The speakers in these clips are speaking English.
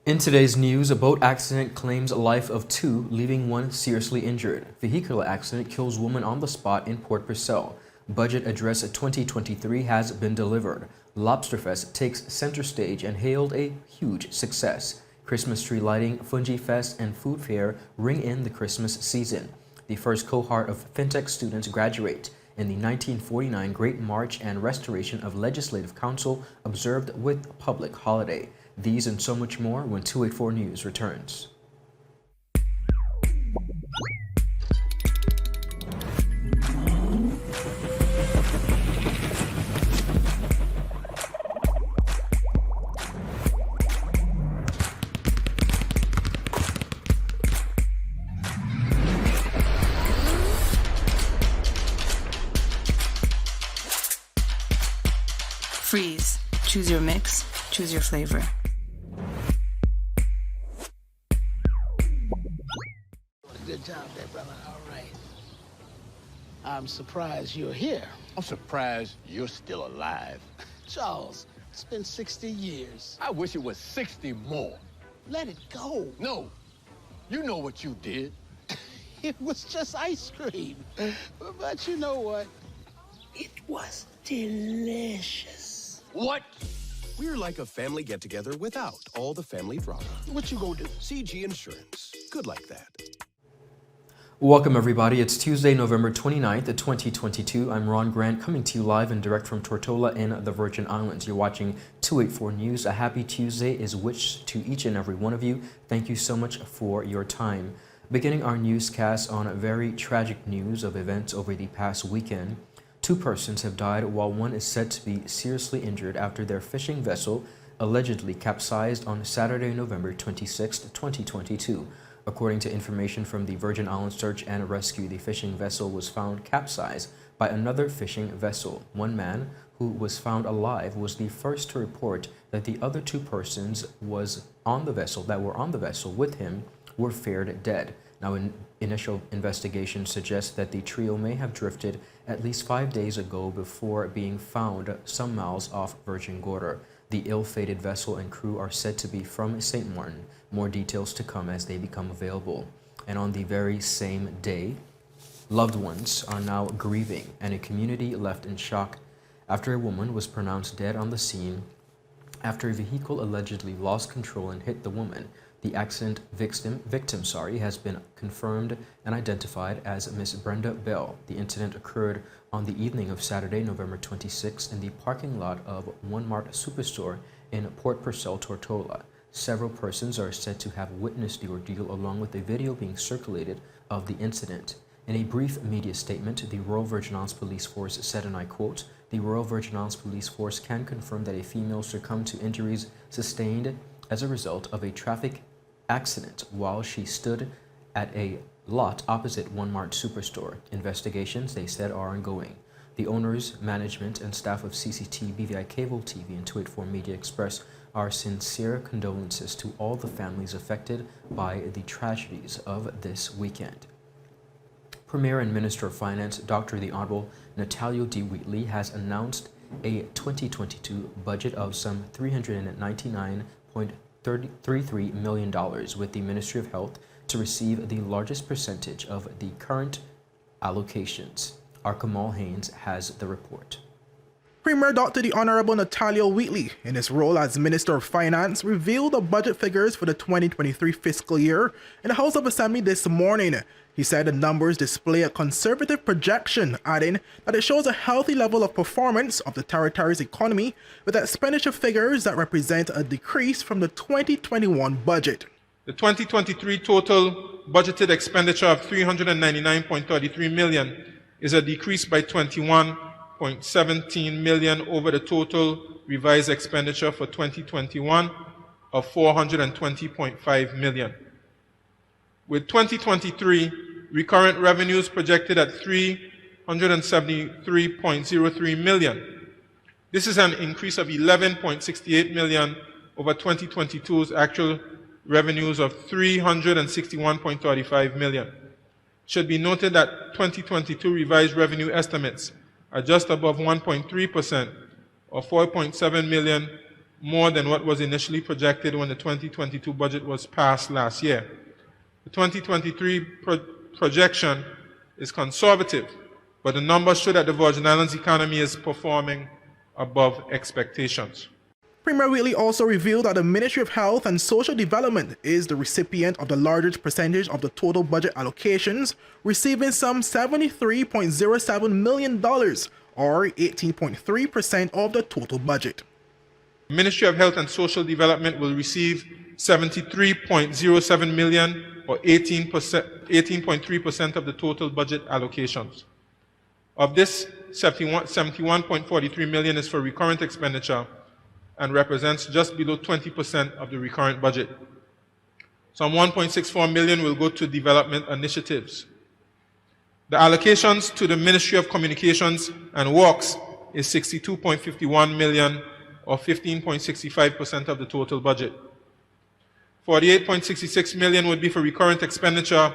In today's news, a boat accident claims life of two, leaving one seriously injured. Vehicular accident kills woman on the spot in Port Purcell. Budget address 2023 has been delivered. Lobster Fest takes center stage and hailed a huge success. Christmas tree lighting, Fungi Fest, and food fair ring in the Christmas season. The first cohort of FinTech students graduate. In the 1949 Great March and Restoration of Legislative Council observed with public holiday. These and so much more when 284 News returns. Freeze. Choose your mix. Choose your flavor. Good job there, brother. All right. I'm surprised you're here. I'm surprised you're still alive. Charles, it's been 60 years. I wish it was 60 more. Let it go. No, you know what you did. It was just ice cream. But you know what? It was delicious. What? We're like a family get-together without all the family drama. What you gonna do? CG Insurance. Good like that. Welcome everybody. It's Tuesday, November 29th, 2022. I'm Ron Grant coming to you live and direct from Tortola in the Virgin Islands. You're watching 284 News. A happy Tuesday is wished to each and every one of you. Thank you so much for your time. Beginning our newscast on very tragic news of events over the past weekend. Two persons have died while one is said to be seriously injured after their fishing vessel allegedly capsized on Saturday, November 26, 2022. According to information from the Virgin Islands Search and Rescue, the fishing vessel was found capsized by another fishing vessel. One man who was found alive was the first to report that the other two persons were on the vessel with him were feared dead. Now, initial investigation suggests that the trio may have drifted at least 5 days ago before being found some miles off Virgin Gorda. The ill-fated vessel and crew are said to be from St. Martin. More details to come as they become available. And on the very same day, loved ones are now grieving and a community left in shock after a woman was pronounced dead on the scene after a vehicle allegedly lost control and hit the woman. The accident victim has been confirmed and identified as Miss Brenda Bell. The incident occurred on the evening of Saturday, November 26, in the parking lot of One Mart Superstore in Port Purcell, Tortola. Several persons are said to have witnessed the ordeal along with a video being circulated of the incident. In a brief media statement, the Royal Virgin Islands Police Force said, and I quote, "The Royal Virgin Islands Police Force can confirm that a female succumbed to injuries sustained as a result of a traffic accident while she stood at a lot opposite One Mart Superstore. Investigations, they said, are ongoing. The owners, management, and staff of CCT, BVI Cable TV, and 284 Media express our sincere condolences to all the families affected by the tragedies of this weekend." Premier and Minister of Finance, Dr. the Honorable Natalio D. Wheatley, has announced a 2022 budget of some $399.33 million, with the Ministry of Health to receive the largest percentage of the current allocations. Our Kamal Haynes has the report. Premier Dr. the Honorable Natalio Wheatley, in his role as Minister of Finance, revealed the budget figures for the 2023 fiscal year in the House of Assembly this morning. He said the numbers display a conservative projection, adding that it shows a healthy level of performance of the territory's economy, with expenditure figures that represent a decrease from the 2021 budget. The 2023 total budgeted expenditure of $399.33 million is a decrease by $21.17 million over the total revised expenditure for 2021 of $420.5 million. With 2023 recurrent revenues projected at $373.03 million. This is an increase of $11.68 million over 2022's actual revenues of $361.35 million. It should be noted that 2022 revised revenue estimates are just above 1.3%, or $4.7 million more than what was initially projected when the 2022 budget was passed last year. The 2023 projection is conservative, but the numbers show that the Virgin Islands economy is performing above expectations. Premier Wheatley also revealed that the Ministry of Health and Social Development is the recipient of the largest percentage of the total budget allocations, receiving some $73.07 million, or 18.3% of the total budget. The Ministry of Health and Social Development will receive $73.07 million, or 18.3% of the total budget allocations. Of this, $71.43 million is for recurrent expenditure and represents just below 20% of the recurrent budget. Some $1.64 million will go to development initiatives. The allocations to the Ministry of Communications and Works is $62.51 million, or 15.65% of the total budget. $48.66 million would be for recurrent expenditure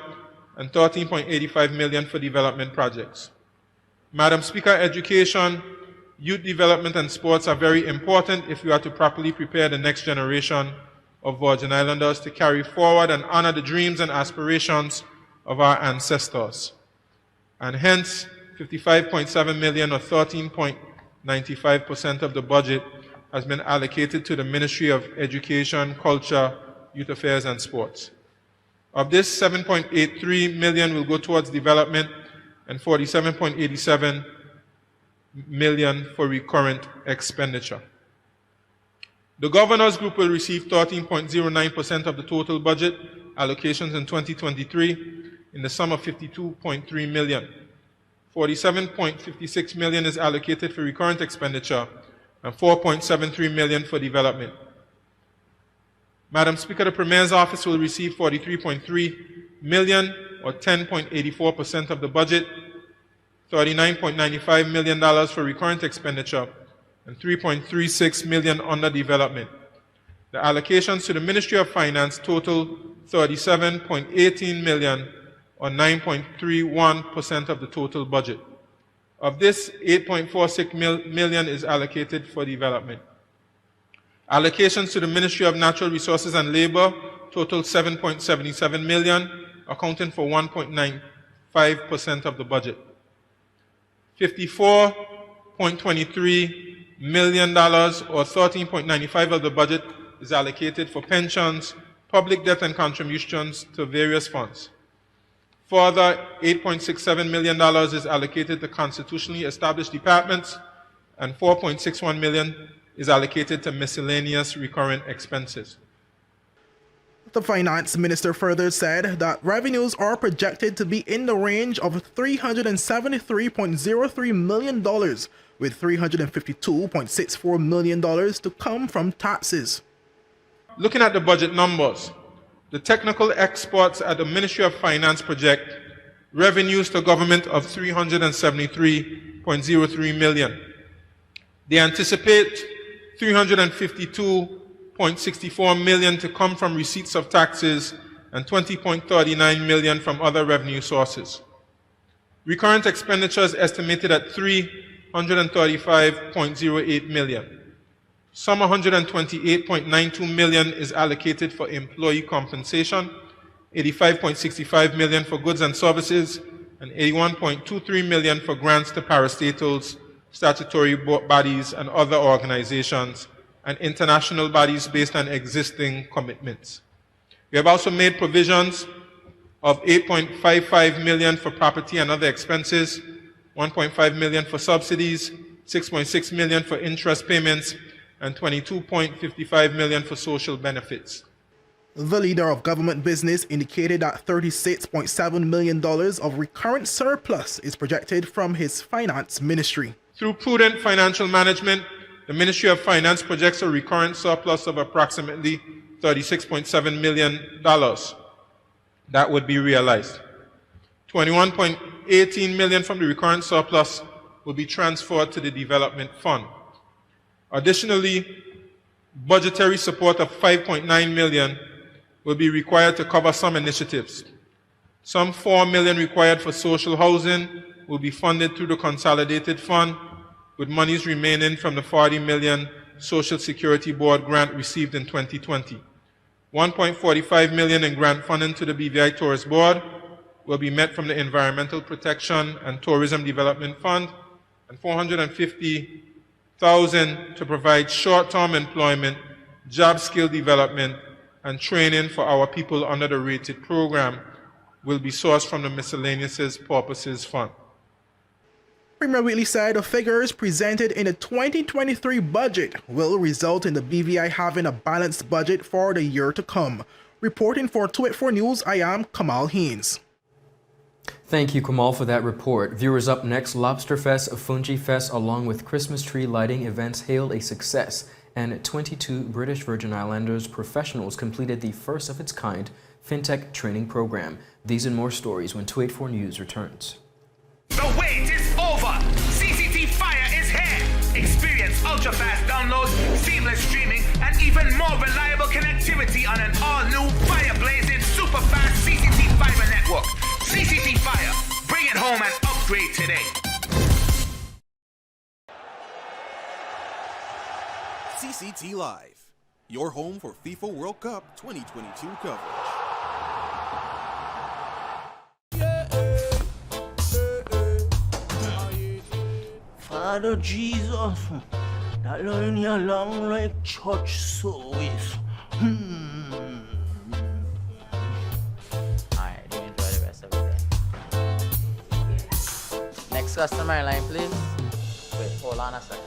and $13.85 million for development projects. Madam Speaker, education, youth development and sports are very important if we are to properly prepare the next generation of Virgin Islanders to carry forward and honor the dreams and aspirations of our ancestors. And hence, $55.7 million, or 13.95% of the budget, has been allocated to the Ministry of Education, Culture, Youth Affairs and Sports. Of this, $7.83 million will go towards development and $47.87 million for recurrent expenditure. The Governor's Group will receive 13.09% of the total budget allocations in 2023 in the sum of $52.3 million. $47.56 million is allocated for recurrent expenditure and $4.73 million for development. Madam Speaker, the Premier's office will receive $43.3 million, or 10.84% of the budget, $39.95 million for recurrent expenditure, and $3.36 million under development. The allocations to the Ministry of Finance total $37.18 million, or 9.31% of the total budget. Of this, $8.46 million is allocated for development. Allocations to the Ministry of Natural Resources and Labor total $7.77 million, accounting for 1.95% of the budget. $54.23 million, or 13.95% of the budget, is allocated for pensions, public debt and contributions to various funds. Further, $8.67 million is allocated to constitutionally established departments, and $4.61 million is allocated to miscellaneous recurrent expenses. The Finance Minister further said that revenues are projected to be in the range of $373.03 million, with $352.64 million to come from taxes. Looking at the budget numbers, the technical experts at the Ministry of Finance project revenues to government of $373.03 million. They anticipate $352.64 million to come from receipts of taxes and $20.39 million from other revenue sources. Recurrent expenditures estimated at $335.08 million. Some $128.92 million is allocated for employee compensation, $85.65 million for goods and services, and $81.23 million for grants to parastatals, statutory bodies and other organizations, and international bodies based on existing commitments. We have also made provisions of $8.55 million for property and other expenses, $1.5 million for subsidies, $6.6 million for interest payments, and $22.55 million for social benefits. The leader of government business indicated that $36.7 million of recurrent surplus is projected from his finance ministry. Through prudent financial management, the Ministry of Finance projects a recurrent surplus of approximately $36.7 million that would be realized. $21.18 million from the recurrent surplus will be transferred to the development fund. Additionally, budgetary support of $5.9 million will be required to cover some initiatives. Some $4 million required for social housing will be funded through the consolidated fund, with monies remaining from the $40 million Social Security Board grant received in 2020. $1.45 million in grant funding to the BVI Tourist Board will be met from the Environmental Protection and Tourism Development Fund, and $450,000 to provide short-term employment, job skill development, and training for our people under the rated program will be sourced from the Miscellaneous Purposes Fund. Premier Wheatley said the figures presented in the 2023 budget will result in the BVI having a balanced budget for the year to come. Reporting for 284 News, I am Kamal Haynes. Thank you, Kamal, for that report. Viewers, up next, Lobster Fest, Fungi Fest, along with Christmas tree lighting events hailed a success, and 22 British Virgin Islanders professionals completed the first of its kind FinTech training program. These and more stories when 284 News returns. The wait is over. CCT Fire is here. Experience ultra-fast downloads, seamless streaming, and even more reliable connectivity on an all-new fire-blazing super-fast CCT Fiber network. CCT Fire. Bring it home and upgrade today. CCT Live, your home for FIFA World Cup 2022 coverage. Father Jesus, that line here long like church service. Alright, do enjoy the rest of it then. Next customer line, please. Wait, hold on a second.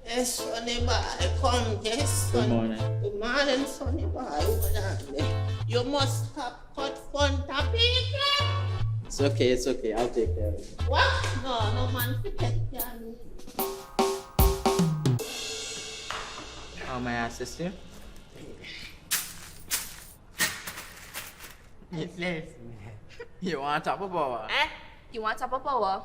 Yes, Sonny boy, come, yes, Sonny. Good morning. Good morning, Sonny boy. Hold on there. You must stop cut fun topic. It's okay, I'll take care of it. What? No man, forget that. How may I assist you? You want top of power? You want top of power?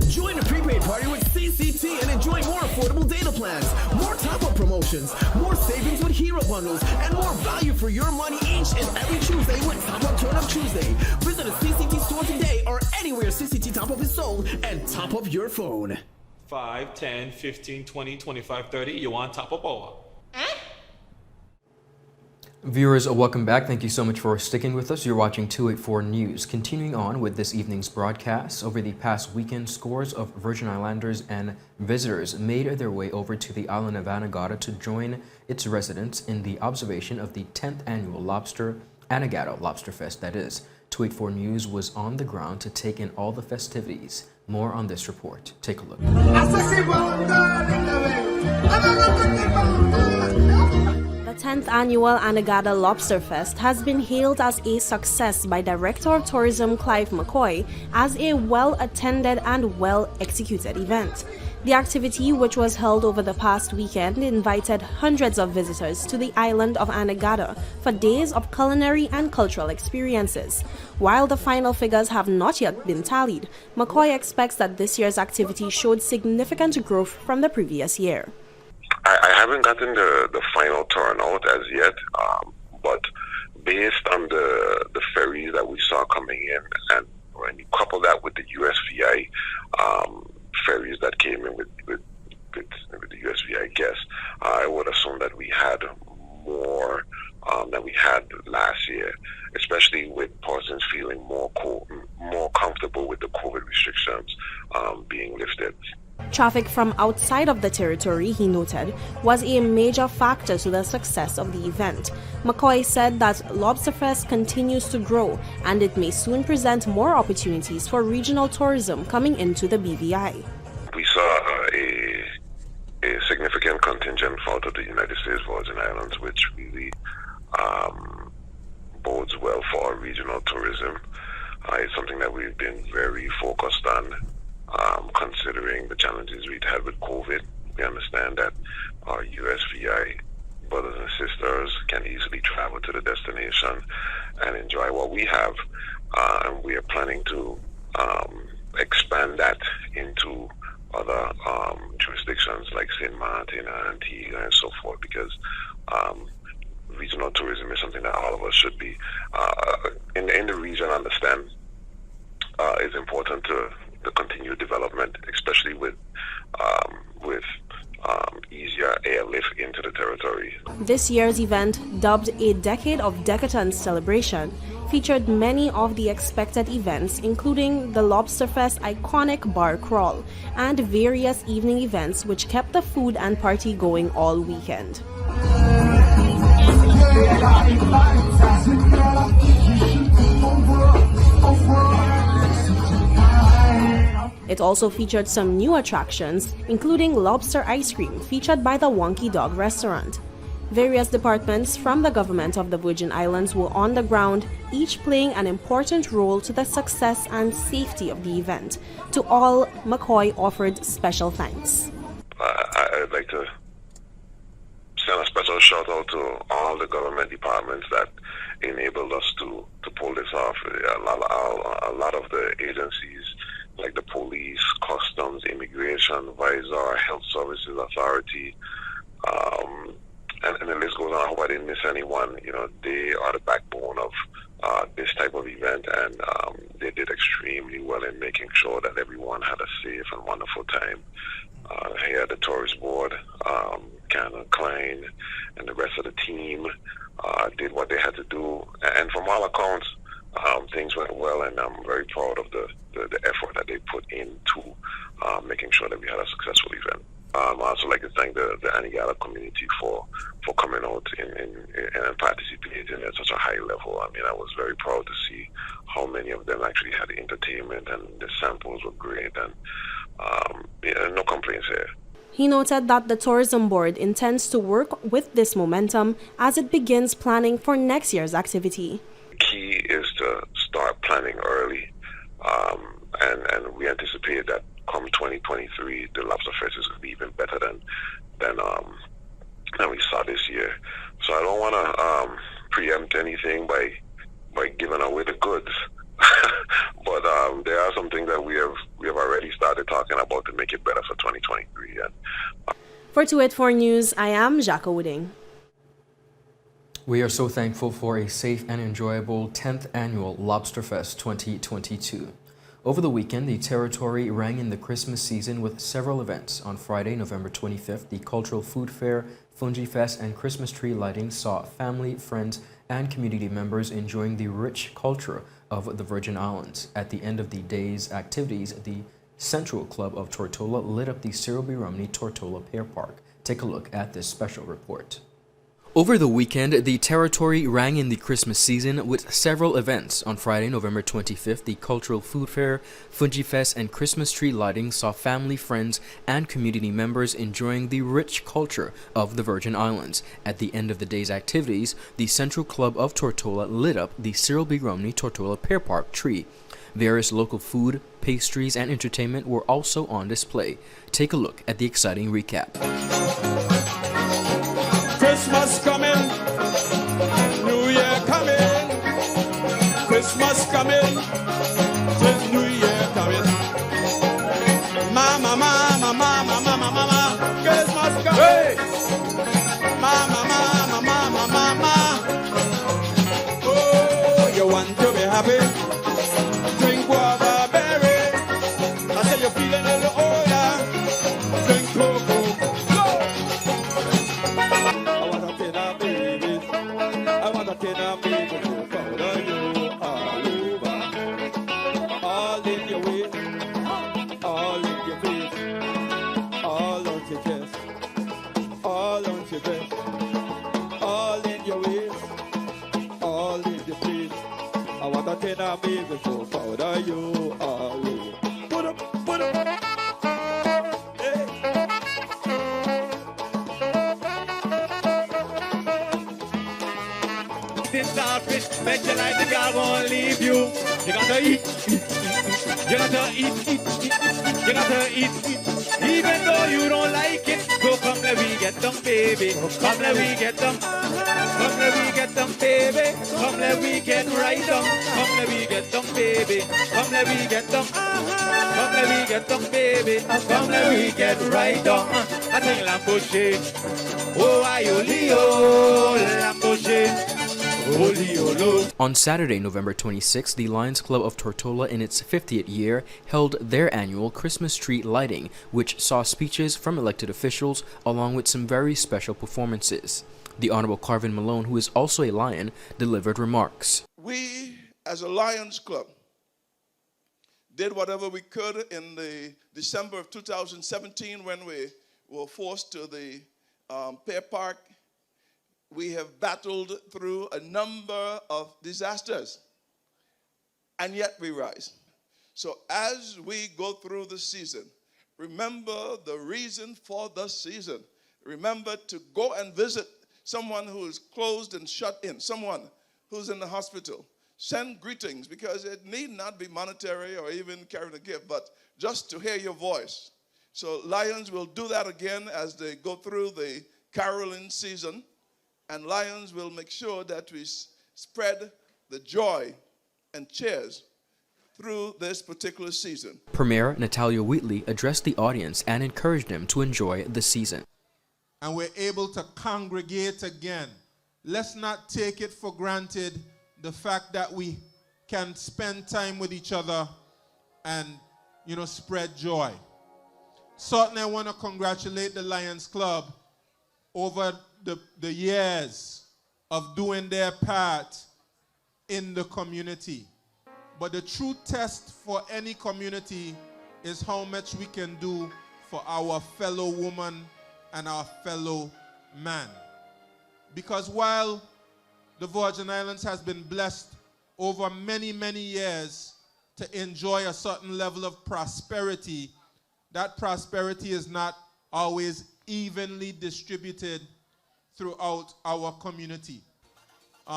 Join the prepaid party with CCT and enjoy more affordable data plans, more top-up promotions, more savings with hero bundles, and more value for your money each and every Tuesday with Top Up Turn Up Tuesday. Visit a CCT store today or anywhere CCT Top Up is sold and top up your phone. 5, 10, 15, 20, 25, 30. You want top of power? Viewers, welcome back. Thank you so much for sticking with us. You're watching 284 News. Continuing on with this evening's broadcast, over the past weekend, scores of Virgin Islanders and visitors made their way over to the island of Anegada to join its residents in the observation of the 10th annual Anegada Lobster Fest, that is. 284 News was on the ground to take in all the festivities. More on this report. Take a look. The 10th annual Anegada Lobster Fest has been hailed as a success by Director of Tourism Clive McCoy as a well-attended and well-executed event. The activity, which was held over the past weekend, invited hundreds of visitors to the island of Anegada for days of culinary and cultural experiences. While the final figures have not yet been tallied, McCoy expects that this year's activity showed significant growth from the previous year. I haven't gotten the final turnout as yet, but based on the ferries that we saw coming in, and when you couple that with the USVI ferries that came in with the USVI guests, I would assume that we had more than we had last year, especially with persons feeling more comfortable with the COVID restrictions being lifted. Traffic from outside of the territory, he noted, was a major factor to the success of the event. McCoy said that Lobster Fest continues to grow and it may soon present more opportunities for regional tourism coming into the BVI. We saw a significant contingent out of the United States Virgin Islands, which really bodes well for our regional tourism. It's something that we've been very focused on. Considering the challenges we'd had with COVID, we understand that our USVI brothers and sisters can easily travel to the destination and enjoy what we have, and we are planning to expand that into other jurisdictions like St. Martin and Antigua and so forth, because regional tourism is something that all of us should be in the region understand is important to the continued development, especially with easier airlift into the territory. This year's event, dubbed a Decade of Decathlon celebration, featured many of the expected events, including the Lobster Fest iconic bar crawl and various evening events which kept the food and party going all weekend. It also featured some new attractions, including lobster ice cream featured by the Wonky Dog restaurant. Various departments from the government of the Virgin Islands were on the ground, each playing an important role to the success and safety of the event. To all, McCoy offered special thanks. I'd like to send a special shout out to all the government departments that enabled us to pull this off. A lot of the agencies like the police, customs, immigration, Visor, health services authority, and the list goes on. I hope I didn't miss anyone. You know, they are the backbone of this type of event, and they did extremely well in making sure that everyone had a safe and wonderful time. Here, the tourist board, Cannon Klein, and the rest of the team did what they had to do, and from all accounts, things went well, and I'm very proud of the effort that they put into making sure that we had a successful event. I also like to thank the Anegada community for coming out and participating at such a high level. I mean, I was very proud to see how many of them actually had entertainment, and the samples were great, and no complaints here. He noted that the tourism board intends to work with this momentum as it begins planning for next year's activity. The key is to start planning early, and we anticipate that come 2023, the Lobster Fest is going to be even better than we saw this year. So I don't want to preempt anything by giving away the goods, but there are some things that we have already started talking about to make it better for 2023. For 284 News, I am Jacques Wooding. We are so thankful for a safe and enjoyable 10th annual Lobster Fest 2022. Over the weekend, the territory rang in the Christmas season with several events. On Friday, November 25th, the Cultural Food Fair, Fungi Fest, and Christmas tree lighting saw family, friends, and community members enjoying the rich culture of the Virgin Islands. At the end of the day's activities, the Central Club of Tortola lit up the Cyril B. Romney Tortola Pear Park. Take a look at this special report. Over the weekend, the territory rang in the Christmas season with several events. On Friday, November 25th, the Cultural Food Fair, Fungi Fest, and Christmas tree lighting saw family, friends, and community members enjoying the rich culture of the Virgin Islands. At the end of the day's activities, the Central Club of Tortola lit up the Cyril B. Romney Tortola Pear Park tree. Various local food, pastries, and entertainment were also on display. Take a look at the exciting recap. Christmas coming, New Year coming, Christmas coming, with New Year coming. Mama, mama, mama, mama, mama, Christmas coming. Hey! Mama, mama, mama, mama. Oh, you want to be happy? Drink guava berry. I say you're feeling a little older. Drink cocoa. Bet you like the girl won't leave you. You gotta eat, you gotta eat. You gotta eat. Even though you don't like it, go come let we get them, baby. Come let we get them. Come let we get them, baby. Come let we get right them. Come let we get them, baby. Come let we get them. Come let we get them, baby. Come let we get right them. I think Lamboche. Oh, I Leo Lamboche. On Saturday, November 26, the Lions Club of Tortola, in its 50th year, held their annual Christmas tree lighting, which saw speeches from elected officials along with some very special performances. The Honorable Carvin Malone, who is also a Lion, delivered remarks. We, as a Lions Club, did whatever we could in the December of 2017 when we were forced to the Pear Park. We have battled through a number of disasters, and yet we rise. So as we go through the season, remember the reason for the season. Remember to go and visit someone who is closed and shut in, someone who's in the hospital. Send greetings, because it need not be monetary or even carrying a gift, but just to hear your voice. So Lions will do that again as they go through the caroling season, and Lions will make sure that we spread the joy and cheers through this particular season. Premier Natalia Wheatley addressed the audience and encouraged them to enjoy the season. And we're able to congregate again. Let's not take it for granted, the fact that we can spend time with each other and, spread joy. Certainly I want to congratulate the Lions Club over the years of doing their part in the community. But the true test for any community is how much we can do for our fellow woman and our fellow man. Because while the Virgin Islands has been blessed over many, many years to enjoy a certain level of prosperity, that prosperity is not always evenly distributed throughout our community.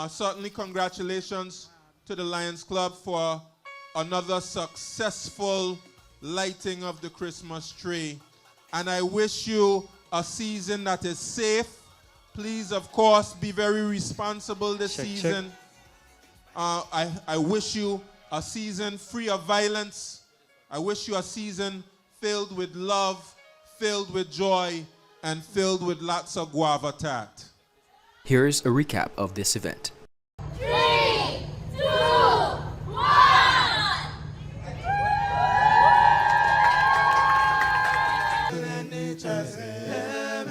Certainly congratulations to the Lions Club for another successful lighting of the Christmas tree. And I wish you a season that is safe. Please, of course, be very responsible this season. I wish you a season free of violence. I wish you a season filled with love, filled with joy, and filled with lots of guava tart. Here's a recap of this event. 3, 2, 1! Let nature sing,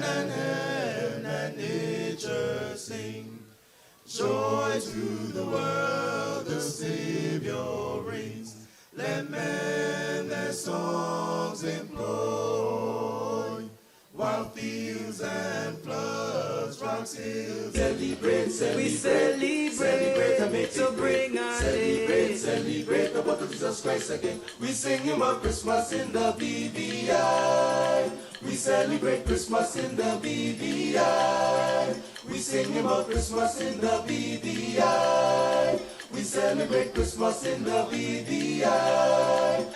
let nature sing. Joy to the world, the Savior reigns. Let men their songs employ, while fields and floods, rocks, hills, celebrate, We celebrate and make to bring our day. Celebrate the birth of Jesus Christ again. We sing him of Christmas in the BVI. We celebrate Christmas in the BVI. We sing him of Christmas in the BVI. We celebrate Christmas in the BVI.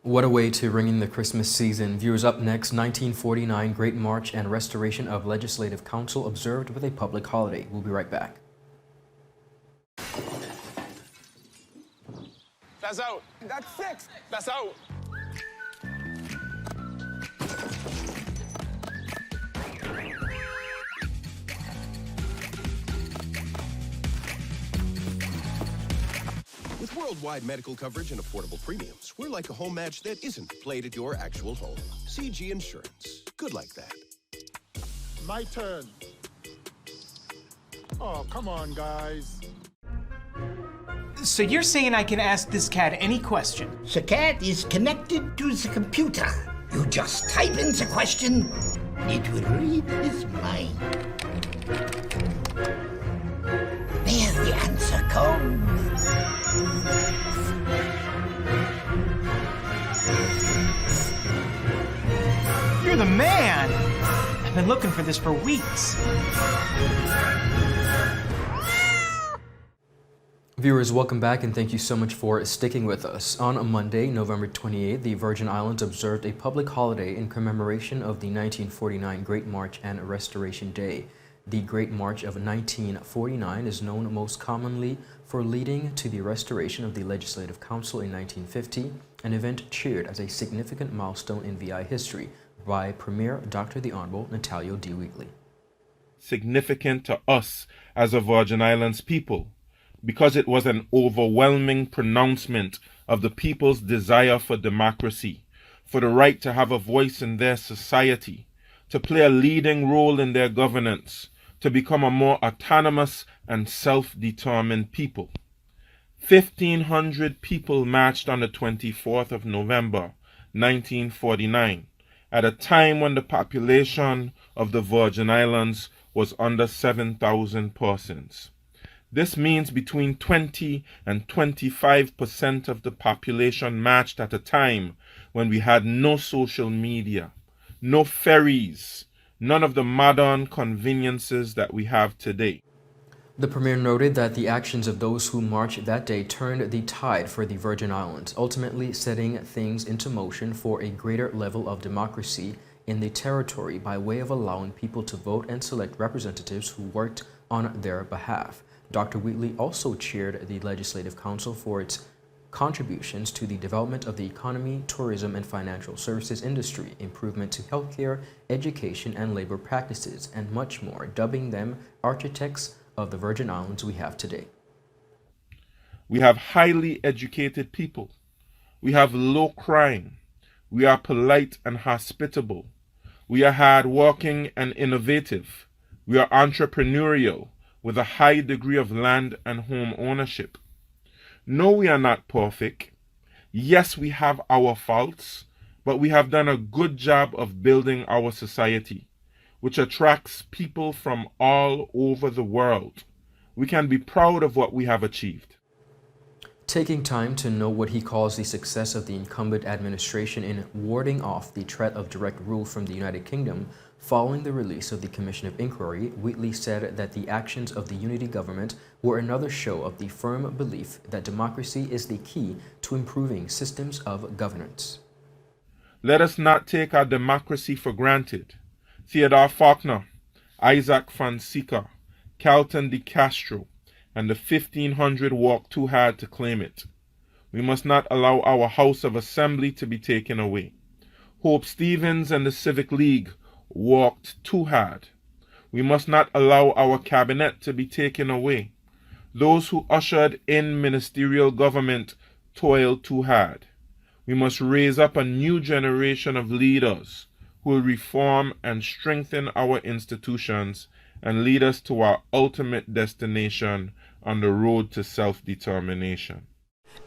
What a way to ring in the Christmas season. Viewers, up next, 1949 Great March and Restoration of Legislative Council observed with a public holiday. We'll be right back. That's out. That's 6. That's out. With worldwide medical coverage and affordable premiums, we're like a home match that isn't played at your actual home. CG Insurance. Good like that. My turn. Oh, come on, guys. So you're saying I can ask this cat any question? The cat is connected to the computer. You just type in the question, it will read his mind. There the answer comes. You're the man! I've been looking for this for weeks. Viewers, welcome back and thank you so much for sticking with us. On Monday, November 28th, the Virgin Islands observed a public holiday in commemoration of the 1949 Great March and Restoration Day. The Great March of 1949 is known most commonly for leading to the restoration of the Legislative Council in 1950, an event cheered as a significant milestone in VI history by Premier Dr. the Honorable Natalio D. Wheatley. Significant to us as a Virgin Islands people, because it was an overwhelming pronouncement of the people's desire for democracy, for the right to have a voice in their society, to play a leading role in their governance, to become a more autonomous and self-determined people. 1,500 people marched on the 24th of November, 1949, at a time when the population of the Virgin Islands was under 7,000 persons. This means between 20 and 25% of the population marched at a time when we had no social media, no ferries, none of the modern conveniences that we have today. The Premier noted that the actions of those who marched that day turned the tide for the Virgin Islands, ultimately setting things into motion for a greater level of democracy in the territory by way of allowing people to vote and select representatives who worked on their behalf. Dr. Wheatley also cheered the Legislative Council for its contributions to the development of the economy, tourism, and financial services industry, improvement to healthcare, education, and labor practices, and much more, dubbing them architects of the Virgin Islands we have today. We have highly educated people. We have low crime. We are polite and hospitable. We are hardworking and innovative. We are entrepreneurial, with a high degree of land and home ownership. No, we are not perfect. Yes, we have our faults, but we have done a good job of building our society, which attracts people from all over the world. We can be proud of what we have achieved. Taking time to know what he calls the success of the incumbent administration in warding off the threat of direct rule from the United Kingdom, following the release of the Commission of Inquiry, Wheatley said that the actions of the unity government were another show of the firm belief that democracy is the key to improving systems of governance. Let us not take our democracy for granted. Theodore Faulkner, Isaac Fonseca, Carlton de Castro, and the 1,500 worked too hard to claim it. We must not allow our House of Assembly to be taken away. Hope Stevens and the Civic League worked too hard. We must not allow our cabinet to be taken away. Those who ushered in ministerial government toiled too hard. We must raise up a new generation of leaders who will reform and strengthen our institutions and lead us to our ultimate destination on the road to self-determination.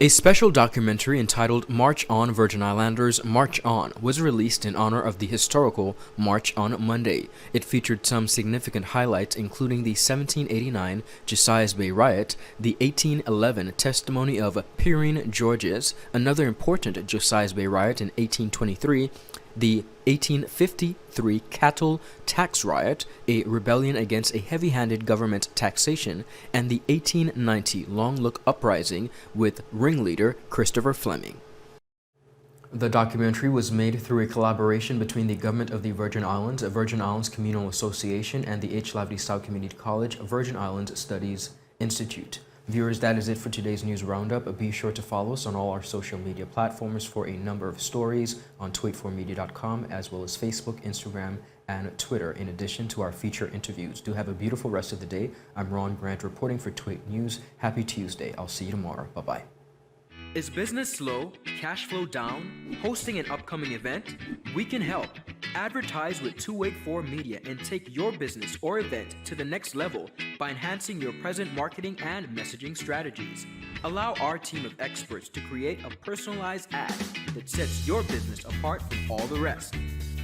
A special documentary entitled March On Virgin Islanders March On was released in honor of the historical March on Monday. It featured some significant highlights including the 1789 Josiah's Bay riot, the 1811 testimony of Pirine Georges, another important Josiah's Bay riot in 1823, the 1853 cattle tax riot, a rebellion against a heavy-handed government taxation, and the 1890 Long Look uprising with ringleader Christopher Fleming. The documentary was made through a collaboration between the Government of the Virgin Islands, Virgin Islands Communal Association, and the H. Lavely South Community College Virgin Islands Studies Institute. Viewers, that is it for today's news roundup. Be sure to follow us on all our social media platforms for a number of stories on 284media.com, as well as Facebook, Instagram, and Twitter, in addition to our feature interviews. Do have a beautiful rest of the day. I'm Ron Grant reporting for 28 News. Happy Tuesday. I'll see you tomorrow. Bye-bye. Is business slow? Cash flow down? Hosting an upcoming event? We can help. Advertise with 284 Media and take your business or event to the next level by enhancing your present marketing and messaging strategies. Allow our team of experts to create a personalized ad that sets your business apart from all the rest.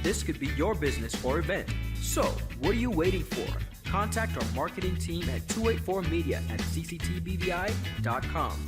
This could be your business or event. So, what are you waiting for? Contact our marketing team at 284media@cctbvi.com.